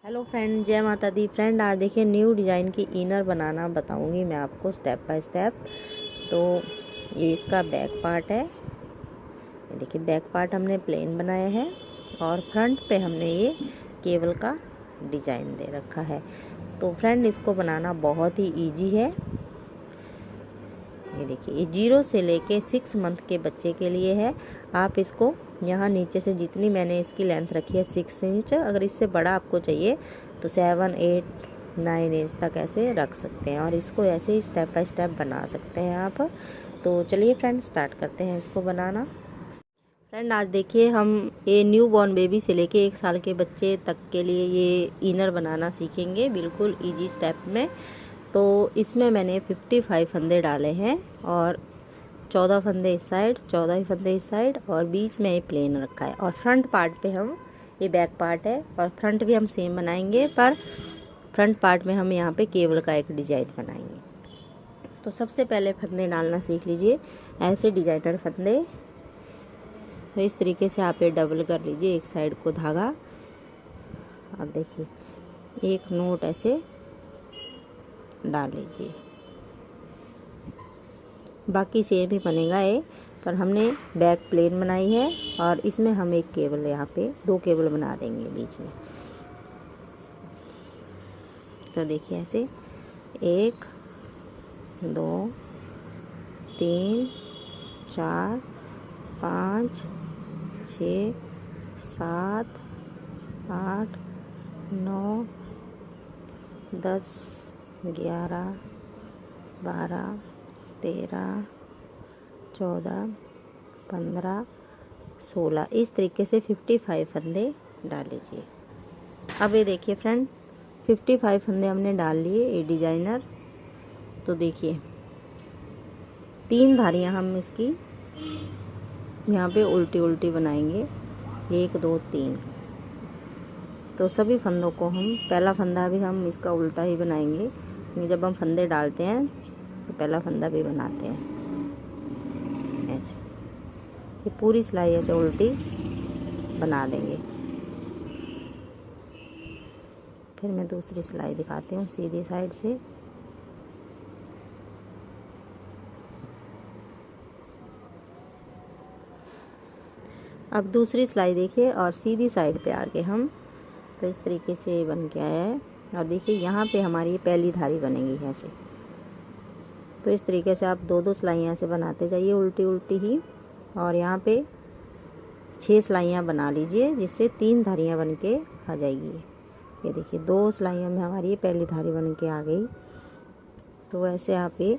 Hello friend, जय माता दी। Friend, आज देखिए न्यू डिज़ाइन की इनर बनाना बताऊंगी मैं आपको स्टेप बाय स्टेप। तो ये इसका बैक पार्ट है। ये देखिए बैक पार्ट हमने प्लेन बनाया है और फ्रंट पे हमने ये केबल का डिज़ाइन दे रखा है। तो फ्रेंड, इसको बनाना बहुत ही इजी है। ये देखिए, ये 0 से लेके 6 मंथ के बच्चे के लिए है। आप इसको यहाँ नीचे से जितनी मैंने इसकी लेंथ रखी है 6 इंच, अगर इससे बड़ा आपको चाहिए तो 7, 8, 9 इंच तक ऐसे रख सकते हैं और इसको ऐसे ही स्टेप बाय स्टेप बना सकते हैं आप। तो चलिए फ्रेंड, स्टार्ट करते हैं इसको बनाना। फ्रेंड, आज देखिए हम ये न्यू बॉर्न बेबी से लेके 1 साल के बच्चे तक के लिए ये इनर बनाना सीखेंगे, बिल्कुल ईजी स्टेप में। तो इसमें मैंने 55 फंदे डाले हैं और 14 फंदे इस साइड, 14 फंदे इस साइड और बीच में ये प्लेन रखा है। और फ्रंट पार्ट पे हम, ये बैक पार्ट है और फ्रंट भी हम सेम बनाएंगे, पर फ्रंट पार्ट में हम यहाँ पे केबल का एक डिजाइन बनाएंगे। तो सबसे पहले फंदे डालना सीख लीजिए, ऐसे डिजाइनर फंदे। तो इस तरीके से आप ये डबल कर लीजिए एक साइड को धागा। अब देखिए एक नोट ऐसे डाल लीजिए, बाकी सेम ही बनेगा ये, पर हमने बैक प्लेन बनाई है और इसमें हम एक केबल, यहाँ पे 2 केबल बना देंगे बीच में। तो देखिए ऐसे 1, 2, 3, 4, 5, 6, 7, 8, 9, 10, 11, 12, 13, 14, 15, 16, इस तरीके से 55 फंदे डाल लीजिए। अब ये देखिए फ्रेंड, 55 फंदे हमने डाल लिए ये डिजाइनर। तो देखिए 3 धारियां हम इसकी यहाँ पे उल्टी उल्टी बनाएंगे, 1, 2, 3। तो सभी फंदों को हम, पहला फंदा भी हम इसका उल्टा ही बनाएंगे। जब हम फंदे डालते हैं तो पहला फंदा भी बनाते हैं ऐसे। ये पूरी सिलाई ऐसे उल्टी बना देंगे। फिर मैं दूसरी सिलाई दिखाती हूँ सीधी साइड से। अब दूसरी सिलाई देखिए और सीधी साइड पे आके हम, तो इस तरीके से बन के आया है। और देखिए यहाँ पे हमारी पहली धारी बनेगी ऐसे। तो इस तरीके से आप 2-2 सिलाइयाँ से बनाते जाइए उल्टी उल्टी ही, और यहाँ पे 6 सिलाइयाँ बना लीजिए, जिससे 3 धारियाँ बन के आ जाएगी। ये देखिए 2 सिलाइयों में हमारी पहली धारी बन के आ गई। तो ऐसे आप ये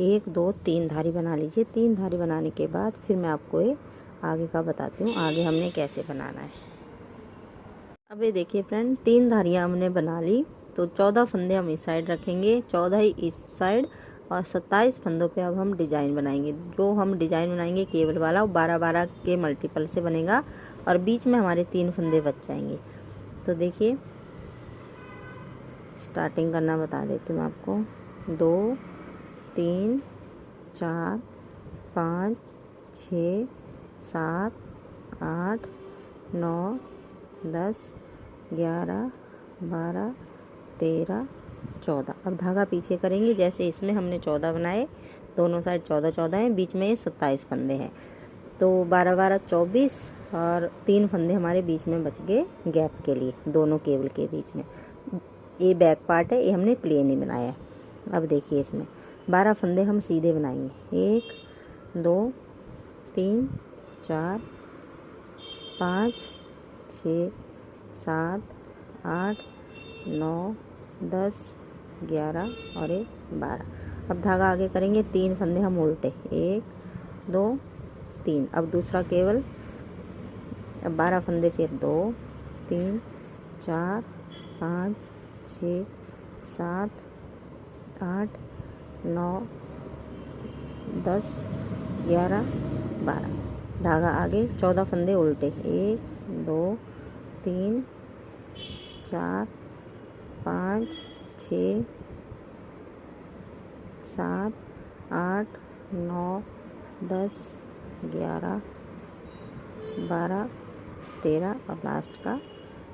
1, 2, 3 धारी बना लीजिए। 3 धारी बनाने के बाद फिर मैं आपको ये आगे का बताती हूँ, आगे हमने कैसे बनाना है। अब ये देखिए फ्रेंड, 3 धारियाँ हमने बना ली। तो 14 फंदे हम इस साइड रखेंगे, 14 ही इस साइड, और 27 फंदों पे अब हम डिजाइन बनाएंगे। जो हम डिजाइन बनाएंगे केबल वाला, वो 12-12 के मल्टीपल से बनेगा और बीच में हमारे 3 फंदे बच जाएंगे। तो देखिए स्टार्टिंग करना बता देती हूँ आपको। 2, 3, 4, 5, 6, 7, 8, 9, 10, 11, 12, 13, 14। अब धागा पीछे करेंगे, जैसे इसमें हमने 14 बनाए, दोनों साइड 14-14 हैं, बीच में ये 27 फंदे हैं। तो 12-12, 24 और 3 फंदे हमारे बीच में बच गए गैप के लिए, दोनों केबल के बीच में। ये बैक पार्ट है, ये हमने प्लेन ही बनाया है। अब देखिए इसमें 12 फंदे हम सीधे बनाएंगे। 1, 2, 3, 4, 5, 6, 7, 8, 9, 10, 11 और 12। अब धागा आगे करेंगे, 3 फंदे हम उल्टे, 1, 2, 3। अब दूसरा केबल, अब 12 फंदे, फिर 2, 3, 4, 5, 6, 7, 8, 9, 10, 11, 12। धागा आगे, 14 फंदे उल्टे, 1, 2, 3, 4, 5, 6, 7, 8, 9, 10, 11, 12, 13 और लास्ट का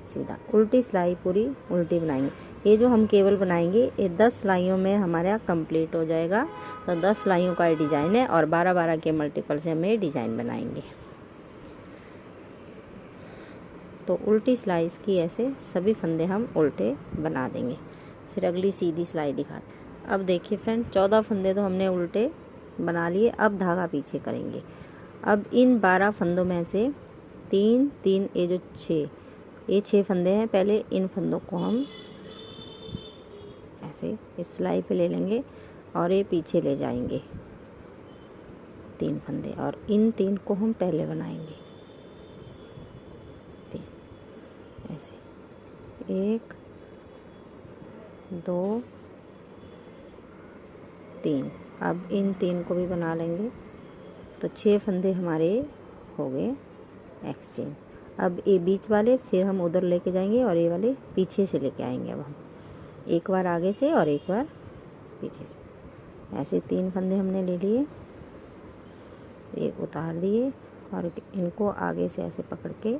सीधा। उल्टी सिलाई पूरी उल्टी बनाएंगे। ये जो हम केबल बनाएंगे ये 10 सिलाइयों में हमारा कंप्लीट हो जाएगा। तो 10 सिलाइयों का डिज़ाइन है और 12-12 के मल्टीपल से हम ये डिज़ाइन बनाएंगे। तो उल्टी सिलाई की ऐसे सभी फंदे हम उल्टे बना देंगे। फिर अगली सीधी सिलाई दिखाते हैं। अब देखिए फ्रेंड, 14 फंदे तो हमने उल्टे बना लिए। अब धागा पीछे करेंगे। अब इन 12 फंदों में से 3 ये जो 6 फंदे हैं, पहले इन फंदों को हम ऐसे इस सिलाई पे ले लेंगे और ये पीछे ले जाएंगे 3 फंदे, और इन 3 को हम पहले बनाएंगे। 3 ऐसे 1 2 3। अब इन 3 को भी बना लेंगे। तो 6 फंदे हमारे हो गए एक्सचेंज। अब ये बीच वाले फिर हम उधर लेके जाएंगे और ये वाले पीछे से लेके आएंगे। अब हम एक बार आगे से और एक बार पीछे से, ऐसे 3 फंदे हमने ले लिए, एक उतार दिए और इनको आगे से ऐसे पकड़ के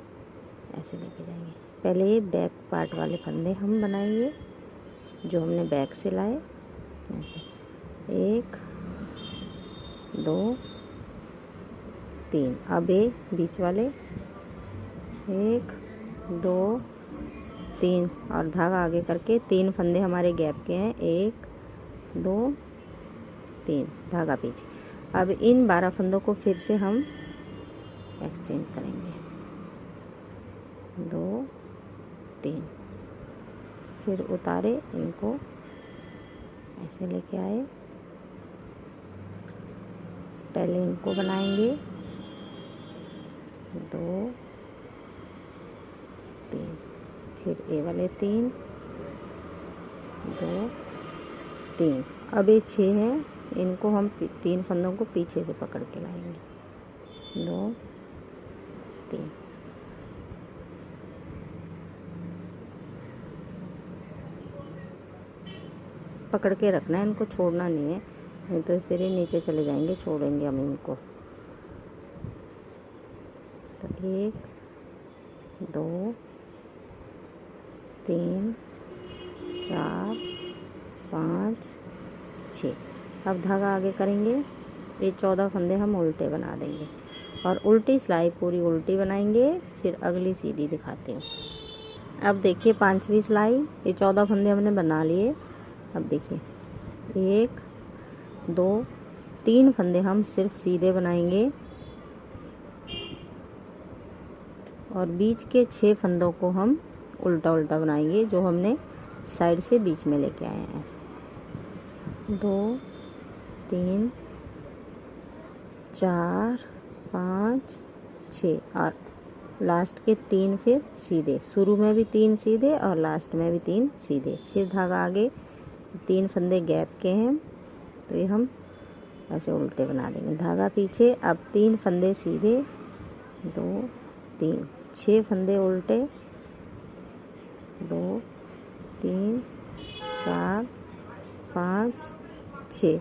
ऐसे लेके जाएंगे। पहले ये बैक पार्ट वाले फंदे हम बनाएंगे जो हमने बैक से लाए। ऐसे 1 2 3। अब ये बीच वाले 1 2 3 और धागा आगे करके 3 फंदे हमारे गैप के हैं। 1 2 3 धागा पीछे। अब इन 12 फंदों को फिर से हम एक्सचेंज करेंगे। 2 3 फिर उतारे, इनको ऐसे लेके आए। पहले इनको बनाएंगे 2 3, फिर ये वाले 3 2 3। अब ये 6 हैं, इनको हम 3 फंदों को पीछे से पकड़ के लाएंगे। 2 3 पकड़ के रखना है, इनको छोड़ना नहीं है, नहीं तो फिर ये नीचे चले जाएंगे, छोड़ेंगे हम इनको। तो 1 2 3 4 5 6। अब धागा आगे करेंगे। ये 14 फंदे हम उल्टे बना देंगे और उल्टी सिलाई पूरी उल्टी बनाएंगे। फिर अगली सीधी दिखाते हैं। अब देखिए 5वीं सिलाई, ये 14 फंदे हमने बना लिए। अब देखिए 1 2 3 फंदे हम सिर्फ सीधे बनाएंगे और बीच के 6 फंदों को हम उल्टा उल्टा बनाएंगे जो हमने साइड से बीच में लेके आए हैं। ऐसे 2 3 4 5 6 और लास्ट के 3 फिर सीधे। शुरू में भी 3 सीधे और लास्ट में भी 3 सीधे। फिर धागा आगे, 3 फंदे गैप के हैं तो ये हम ऐसे उल्टे बना देंगे। धागा पीछे। अब 3 फंदे सीधे, 2 3 6 फंदे उल्टे, 2 3 4 5 6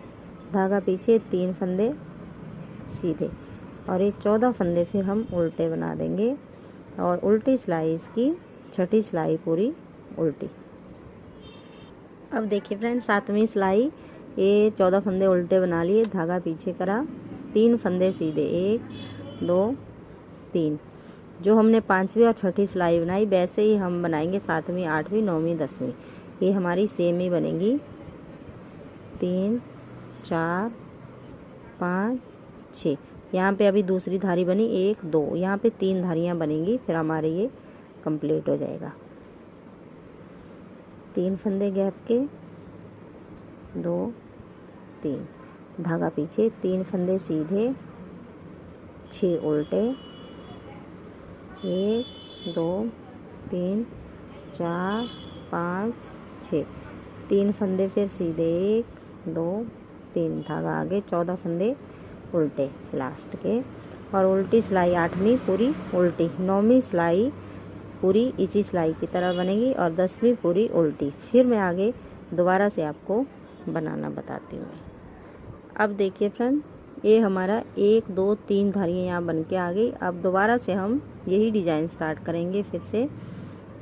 धागा पीछे, 3 फंदे सीधे और ये 14 फंदे फिर हम उल्टे बना देंगे और उल्टी सिलाई इसकी 6ठी सिलाई पूरी उल्टी। अब देखिए फ्रेंड 7वीं सिलाई, ये 14 फंदे उल्टे बना लिए, धागा पीछे करा, 3 फंदे सीधे, 1 2 3। जो हमने 5वीं और 6ठी सिलाई बनाई वैसे ही हम बनाएंगे 7वीं 8वीं 9वीं 10वीं। ये हमारी सेम ही बनेगी। 3 4 5 6। यहाँ पे अभी दूसरी धारी बनी 1 2, यहाँ पे 3 धारियाँ बनेंगी, फिर हमारे ये कंप्लीट हो जाएगा। 3 फंदे गैप के, 2 3 धागा पीछे, 3 फंदे सीधे, 6 उल्टे, 1 2 3 4 5 6। 3 फंदे फिर सीधे, 1 2 3 धागा आगे, 14 फंदे उल्टे लास्ट के और उल्टी सिलाई 8वीं पूरी उल्टी। 9वीं सिलाई पूरी इसी सिलाई की तरह बनेगी और 10वीं पूरी उल्टी। फिर मैं आगे दोबारा से आपको बनाना बताती हूँ। अब देखिए फ्रेंड, ये हमारा 1 2 3 धारियाँ यहाँ बन के आ गई। अब दोबारा से हम यही डिज़ाइन स्टार्ट करेंगे फिर से।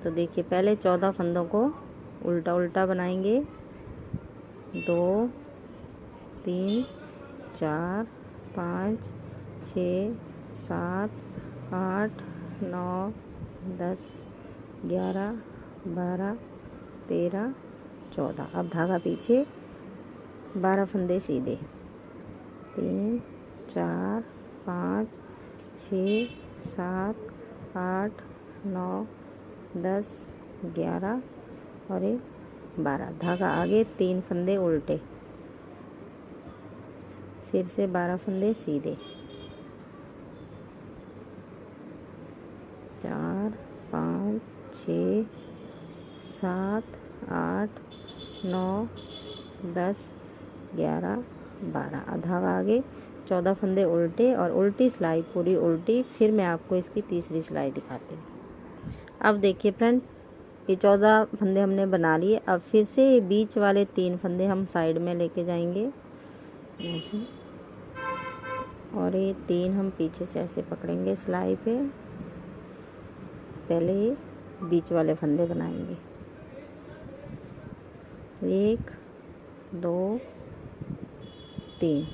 तो देखिए पहले 14 फंदों को उल्टा उल्टा बनाएंगे। 2 3 4 5 6 7 8 9 10 11 12 13 14। अब धागा पीछे, 12 फंदे सीधे। 3 4 5 6 7 8 9 10 11 और 12। धागा आगे, 3 फंदे उल्टे, फिर से 12 फंदे सीधे। 4 5 6 7 8 9 10 11 12। अब धागा आगे, 14 फंदे उल्टे और उल्टी सिलाई पूरी उल्टी। फिर मैं आपको इसकी तीसरी सिलाई दिखाती हूँ। अब देखिए फ्रेंड, ये 14 फंदे हमने बना लिए। अब फिर से बीच वाले 3 फंदे हम साइड में लेके जाएंगे ऐसे, और ये 3 हम पीछे से ऐसे पकड़ेंगे सिलाई पे। पहले ये बीच वाले फंदे बनाएंगे, 1 2 3,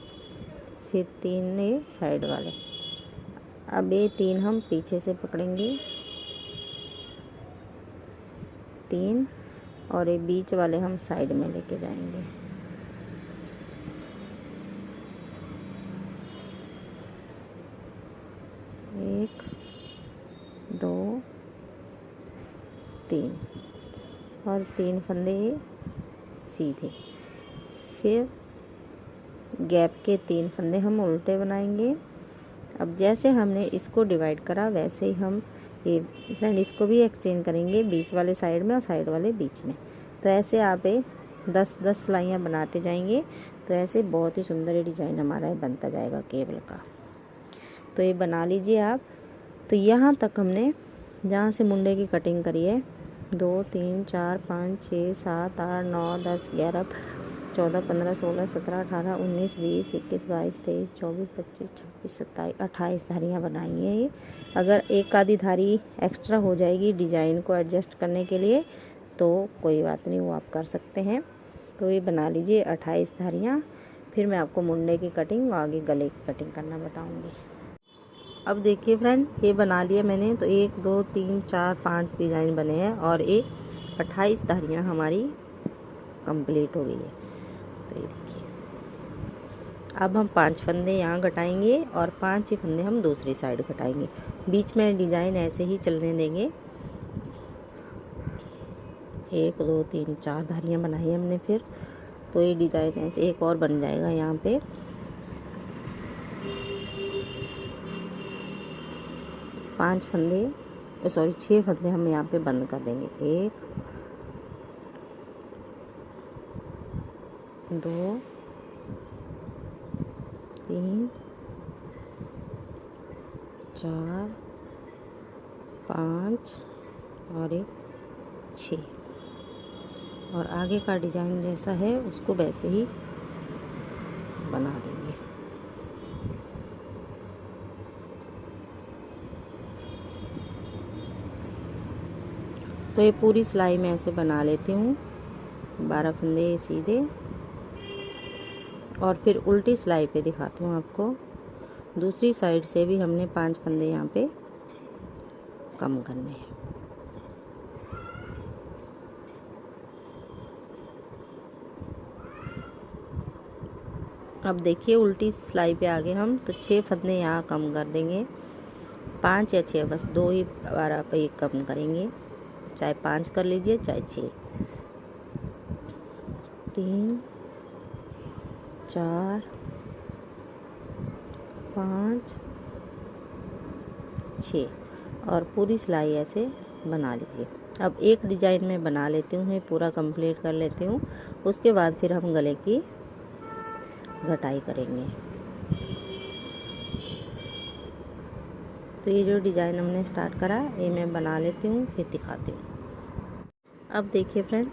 फिर 3 ये साइड वाले। अब ये 3 हम पीछे से पकड़ेंगे, 3, और ये बीच वाले हम साइड में लेके जाएंगे। एक 2 3 और 3 फंदे सीधे। फिर गैप के 3 फंदे हम उल्टे बनाएंगे। अब जैसे हमने इसको डिवाइड करा वैसे ही हम ये फ्रेंड इसको भी एक्सचेंज करेंगे, बीच वाले साइड में और साइड वाले बीच में। तो ऐसे आप 10-10 सिलाइयाँ बनाते जाएंगे। तो ऐसे बहुत ही सुंदर ये डिज़ाइन हमारा बनता जाएगा केबल का। तो ये बना लीजिए आप। तो यहाँ तक हमने जहाँ से मुंडे की कटिंग करी है, 2 3 4 5 6 7 8 9 10 11 14 15 16 17 18 19 20 21 22 23 24 25 26 27 28 धारियाँ बनाई हैं ये। अगर एक आधी धारी एक्स्ट्रा हो जाएगी डिज़ाइन को एडजस्ट करने के लिए तो कोई बात नहीं, वो आप कर सकते हैं। तो ये बना लीजिए 28 धारियाँ। फिर मैं आपको मुंडे की कटिंग और आगे गले की कटिंग करना बताऊँगी। अब देखिए फ्रेंड, ये बना लिया मैंने। तो 1 2 3 4 5 डिज़ाइन बने हैं और ये 28 धारियाँ हमारी कंप्लीट हो गई है। तो ये देखिए, अब हम 5 फंदे यहाँ घटाएंगे और 5 ही फंदे हम दूसरी साइड घटाएंगे। बीच में डिज़ाइन ऐसे ही चलने देंगे। 1 2 3 4 धारियाँ बनाई हमने। फिर तो ये डिज़ाइन ऐसे एक और बन जाएगा यहाँ पे। पाँच फंदे सॉरी 6 फंदे हम यहाँ पे बंद कर देंगे। 1 2 3 4 5 और 6। और आगे का डिज़ाइन जैसा है उसको वैसे ही बना देंगे। तो ये पूरी सिलाई मैं ऐसे बना लेती हूँ, 12 फंदे सीधे। और फिर उल्टी सिलाई पे दिखाती हूँ आपको। दूसरी साइड से भी हमने 5 फंदे यहाँ पे कम करने हैं। अब देखिए उल्टी सिलाई पे आगे हम तो 6 फंदे यहाँ कम कर देंगे। 5 या 6, बस 2 ही 12 पे ही कम करेंगे। चाहे 5 कर लीजिए चाहे 6। 3 4 5 6 और पूरी सिलाई ऐसे बना लीजिए। अब एक डिज़ाइन में बना लेती हूँ, पूरा कंप्लीट कर लेती हूँ। उसके बाद फिर हम गले की घटाई करेंगे। तो ये जो डिज़ाइन हमने स्टार्ट करा ये मैं बना लेती हूँ, फिर दिखाती हूँ। अब देखिए फ्रेंड,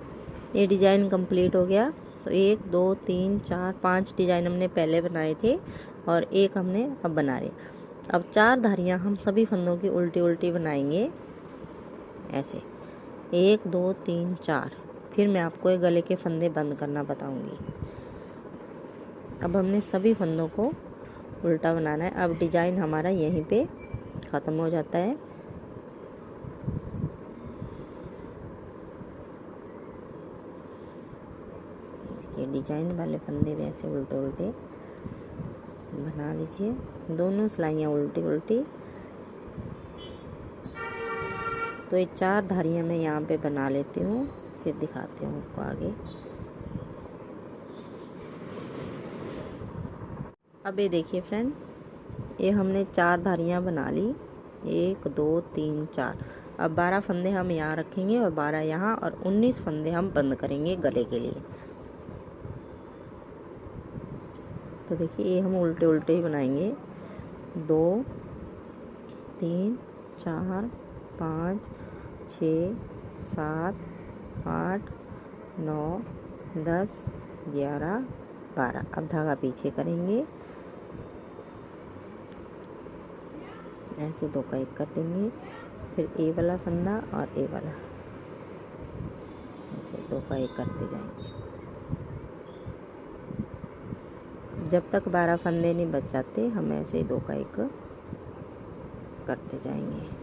ये डिज़ाइन कंप्लीट हो गया। तो 1 2 3 4 5 डिज़ाइन हमने पहले बनाए थे और एक हमने अब बना रहे। अब 4 धारियाँ हम सभी फंदों की उल्टी उल्टी बनाएंगे ऐसे। 1 2 3 4। फिर मैं आपको ये गले के फंदे बंद करना बताऊंगी। अब हमने सभी फंदों को उल्टा बनाना है। अब डिजाइन हमारा यहीं पे ख़त्म हो जाता है। ये डिजाइन वाले फंदे भी ऐसे उल्टे उल्टे बना लीजिए, दोनों सिलाइयाँ उल्टी उल्टी। तो ये 4 धारियाँ मैं यहाँ पे बना लेती हूँ, फिर दिखाती हूँ आपको आगे। अब ये देखिए फ्रेंड, ये हमने 4 धारियाँ बना ली, 1 2 3 4। अब 12 फंदे हम यहाँ रखेंगे और 12 यहाँ, और 19 फंदे हम बंद करेंगे गले के लिए। तो देखिए ये हम उल्टे उल्टे ही बनाएंगे। 2 3 4 5 6 7 8 9 10 11 12। अब धागा पीछे करेंगे, ऐसे 2 का 1 कर देंगे। फिर ए वाला फंदा और ए वाला, ऐसे 2 का 1 करते जाएंगे जब तक 12 फंदे नहीं बच जाते। हम ऐसे 2 का 1 करते जाएंगे।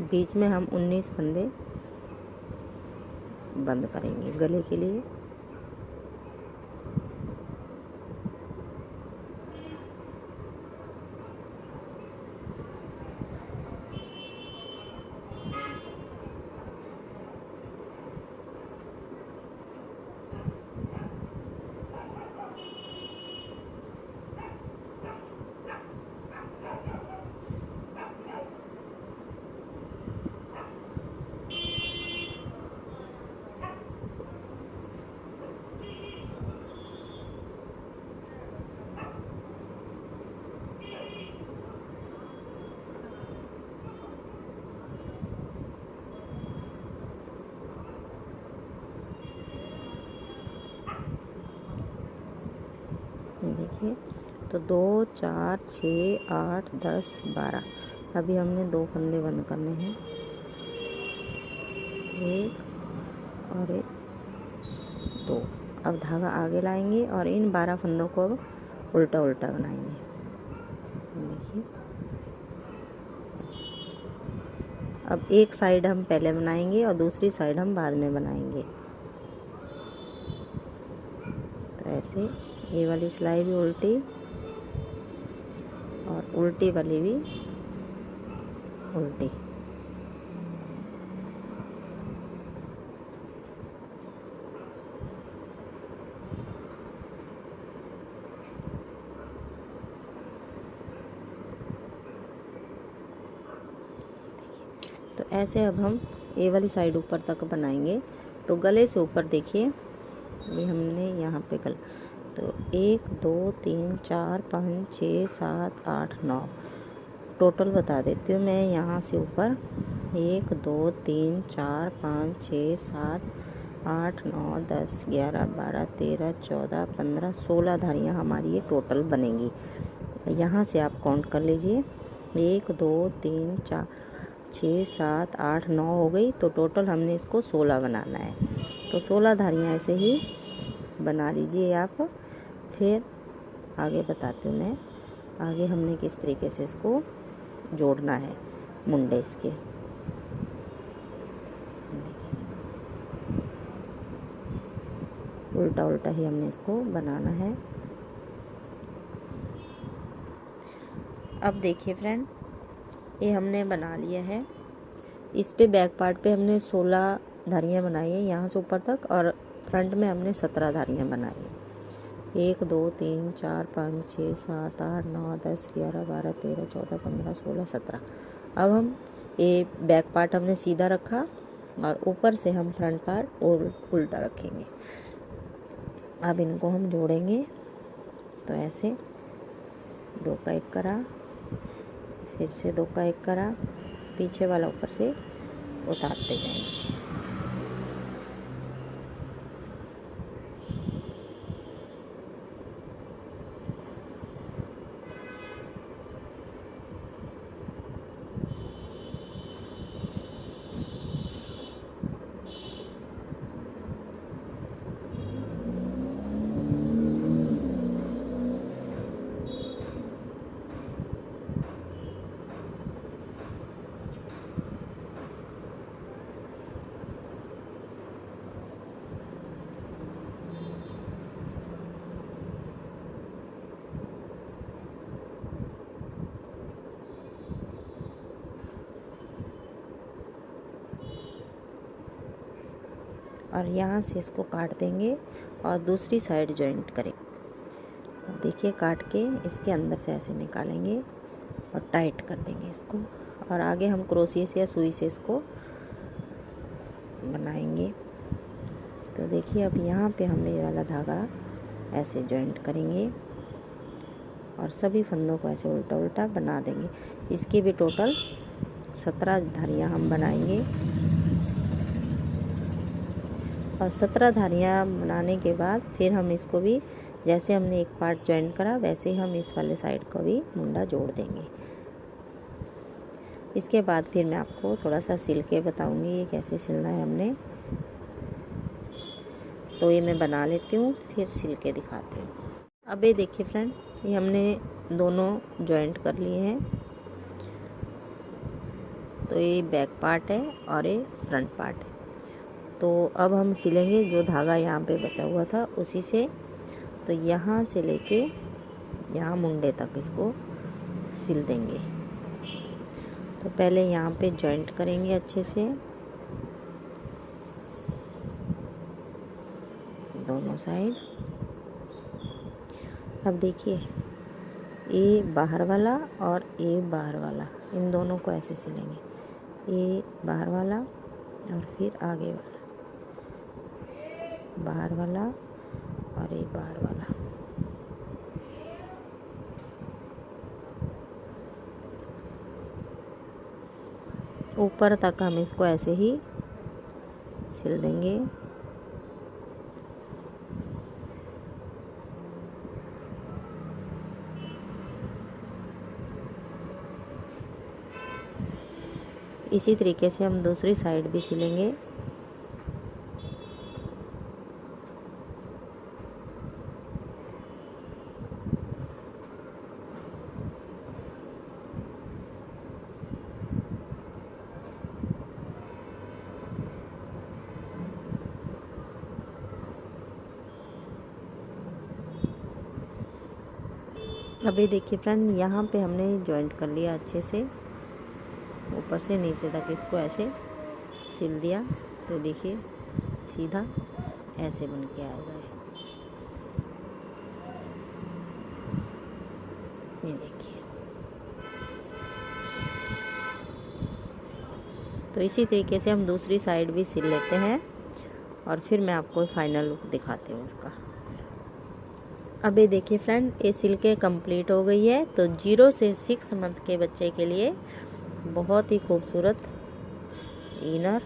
बीच में हम 19 फंदे बंद करेंगे गले के लिए। देखिए, तो 2 4 6 8 10 12। अभी हमने 2 फंदे बंद करने हैं, 1 और 1 2। अब धागा आगे लाएंगे और इन 12 फंदों को अब उल्टा उल्टा बनाएंगे। देखिए ऐसे। अब एक साइड हम पहले बनाएंगे और दूसरी साइड हम बाद में बनाएंगे। तो ऐसे ये वाली सिलाई भी उल्टी और उल्टी वाली भी उल्टी। तो ऐसे अब हम ये वाली साइड ऊपर तक बनाएंगे। तो गले से ऊपर देखिए, ये हमने यहाँ पे गला, तो 1 2 3 4 5 6 7 8 9 टोटल बता देती हूँ मैं। यहाँ से ऊपर 1 2 3 4 5 6 7 8 9 10 11 12 13 14 15 16 धारियाँ हमारी ये टोटल बनेंगी। यहाँ से आप काउंट कर लीजिए, 1 2 3 4 6 7 8 9 हो गई। तो टोटल हमने इसको 16 बनाना है। तो 16 धारियाँ ऐसे ही बना लीजिए आप। फिर आगे बताती हूँ मैं, आगे हमने किस तरीके से इसको जोड़ना है मुंडे इसके। उल्टा उल्टा ही हमने इसको बनाना है। अब देखिए फ्रेंड, ये हमने बना लिया है। इस पे बैक पार्ट पे हमने 16 धारियाँ बनाई है यहाँ से ऊपर तक, और फ्रंट में हमने 17 धारियाँ बनाई है। 1 2 3 4 5 6 7 8 9 10 11 12 13 14 15 16 17। अब हम ये बैक पार्ट हमने सीधा रखा और ऊपर से हम फ्रंट पार्ट और उल्टा रखेंगे। अब इनको हम जोड़ेंगे। तो ऐसे 2 का 1 करा, फिर से 2 का 1 करा, पीछे वाला ऊपर से उतारते जाएंगे। और यहाँ से इसको काट देंगे और दूसरी साइड जॉइंट करेंगे। देखिए काट के इसके अंदर से ऐसे निकालेंगे और टाइट कर देंगे इसको, और आगे हम क्रोशिया से या सुई से इसको बनाएंगे। तो देखिए अब यहाँ पे हम ये वाला धागा ऐसे जॉइंट करेंगे और सभी फंदों को ऐसे उल्टा उल्टा बना देंगे। इसकी भी टोटल 17 धारियाँ हम बनाएंगे, और 17 धारियाँ बनाने के बाद फिर हम इसको भी जैसे हमने एक पार्ट जॉइन करा वैसे ही हम इस वाले साइड को भी मुंडा जोड़ देंगे। इसके बाद फिर मैं आपको थोड़ा सा सिल के बताऊंगी ये कैसे सिलना है हमने। तो ये मैं बना लेती हूँ फिर सिल के दिखाती हूँ। अब ये देखिए फ्रेंड, ये हमने दोनों जॉइंट कर लिए हैं। तो ये बैक पार्ट है और ये फ्रंट पार्ट है। तो अब हम सिलेंगे जो धागा यहाँ पे बचा हुआ था उसी से। तो यहाँ से लेके यहाँ मुंडे तक इसको सिल देंगे। तो पहले यहाँ पे जॉइंट करेंगे अच्छे से दोनों साइड। अब देखिए ये बाहर वाला और ये बाहर वाला, इन दोनों को ऐसे सिलेंगे। ये बाहर वाला और फिर आगे वाला, बाहर वाला और ये बाहर वाला। ऊपर तक हम इसको ऐसे ही सिल देंगे। इसी तरीके से हम दूसरी साइड भी सिलेंगे। अभी देखिए फ्रेंड, यहाँ पे हमने जॉइंट कर लिया अच्छे से, ऊपर से नीचे तक इसको ऐसे सिल दिया। तो देखिए सीधा ऐसे बन के आएगा ये देखिए। तो इसी तरीके से हम दूसरी साइड भी सिल लेते हैं और फिर मैं आपको फाइनल लुक दिखाती हूँ इसका। अब ये देखिए फ्रेंड, ये सिल के कंप्लीट हो गई है। तो 0 से 6 मंथ के बच्चे के लिए बहुत ही खूबसूरत इनर,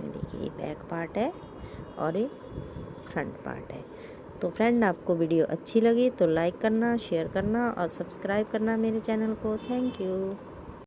देखिए ये बैक पार्ट है और ये फ्रंट पार्ट है। तो फ्रेंड आपको वीडियो अच्छी लगी तो लाइक करना, शेयर करना और सब्सक्राइब करना मेरे चैनल को। Thank you.